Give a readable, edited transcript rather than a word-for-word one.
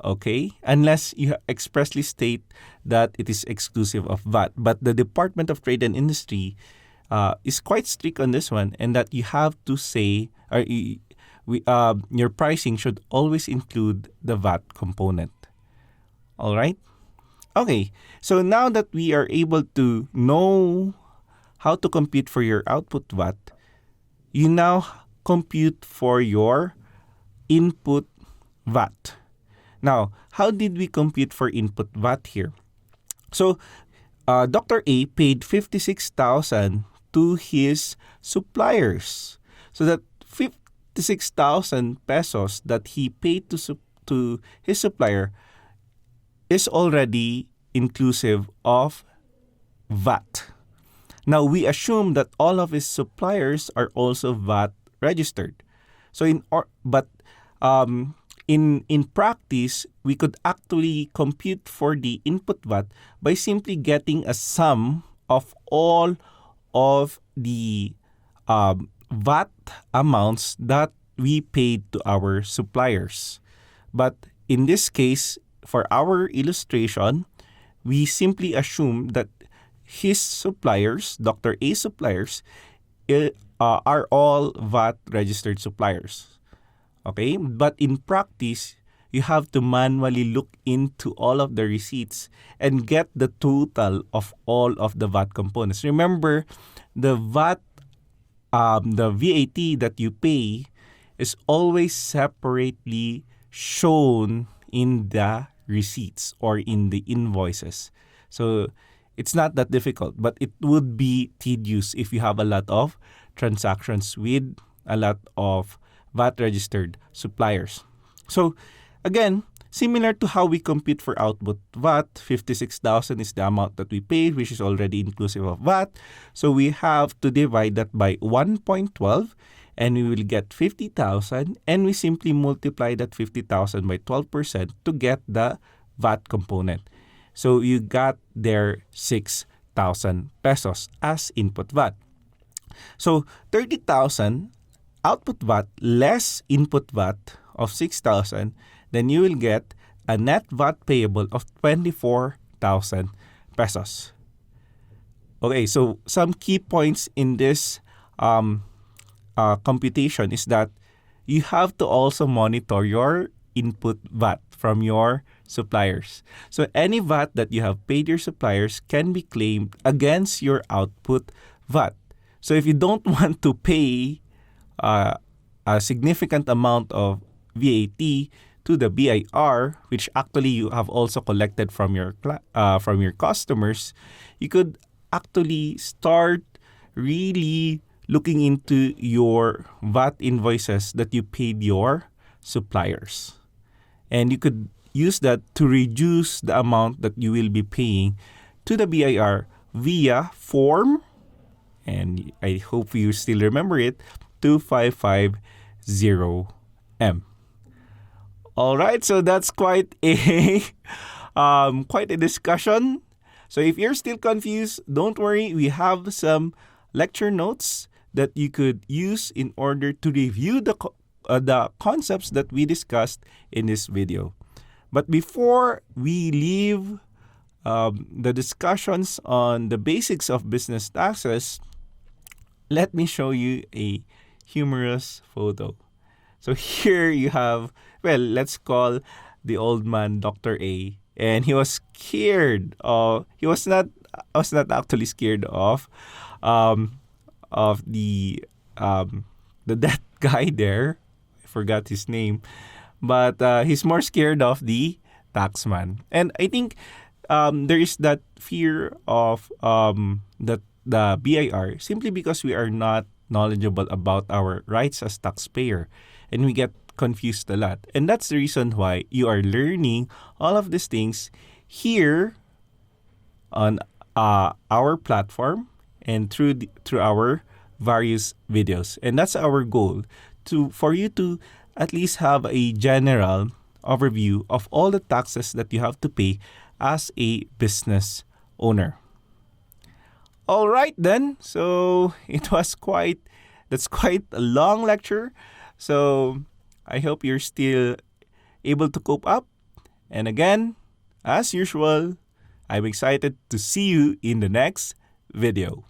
Okay, unless you expressly state that it is exclusive of VAT. But the Department of Trade and Industry is quite strict on this one, and that you have to say, your pricing should always include the VAT component. All right. Okay, so now that we are able to know how to compute for your output VAT, you now compute for your input VAT. Now, how did we compute for input VAT here? So, Dr. A paid 56,000 to his suppliers. So that 56,000 pesos that he paid to his supplier is already inclusive of VAT. Now, we assume that all of his suppliers are also VAT registered. So in practice, we could actually compute for the input VAT by simply getting a sum of all of the VAT amounts that we paid to our suppliers. But in this case, for our illustration, we simply assume that his suppliers, Dr. A's suppliers, are all VAT registered suppliers. Okay? But in practice, you have to manually look into all of the receipts and get the total of all of the VAT components. Remember, the VAT that you pay is always separately shown in the receipts or in the invoices. So it's not that difficult, but it would be tedious if you have a lot of transactions with a lot of VAT registered suppliers. So again, similar to how we compute for output VAT, 56,000 is the amount that we paid, which is already inclusive of VAT. So we have to divide that by 1.12 and we will get 50,000, and we simply multiply that 50,000 by 12% to get the VAT component. So you got there 6,000 pesos as input VAT. So 30,000 output VAT less input VAT of 6,000, then you will get a net VAT payable of 24,000 pesos. Okay, so some key points in this computation is that you have to also monitor your input VAT from your suppliers. So any VAT that you have paid your suppliers can be claimed against your output VAT. So if you don't want to pay a significant amount of VAT to the BIR, which actually you have also collected from your customers, you could actually start really looking into your VAT invoices that you paid your suppliers. And you could use that to reduce the amount that you will be paying to the BIR via form, and I hope you still remember it, 2550M. All right, so that's quite a discussion. So if you're still confused, don't worry. We have some lecture notes that you could use in order to review the concepts that we discussed in this video. But before we leave the discussions on the basics of business taxes, let me show you a humorous photo. So here you have, well, let's call the old man Dr. A, and he was scared. He was not actually scared of the dead guy there. I forgot his name, but he's more scared of the taxman. And I think there is that fear of the BIR simply because we are not knowledgeable about our rights as taxpayer, and we get confused a lot. And that's the reason why you are learning all of these things here on our platform and through our various videos. And that's our goal, for you to at least have a general overview of all the taxes that you have to pay as a business owner. All right then. So that's quite a long lecture. So I hope you're still able to cope up, And again, as usual, I'm excited to see you in the next video.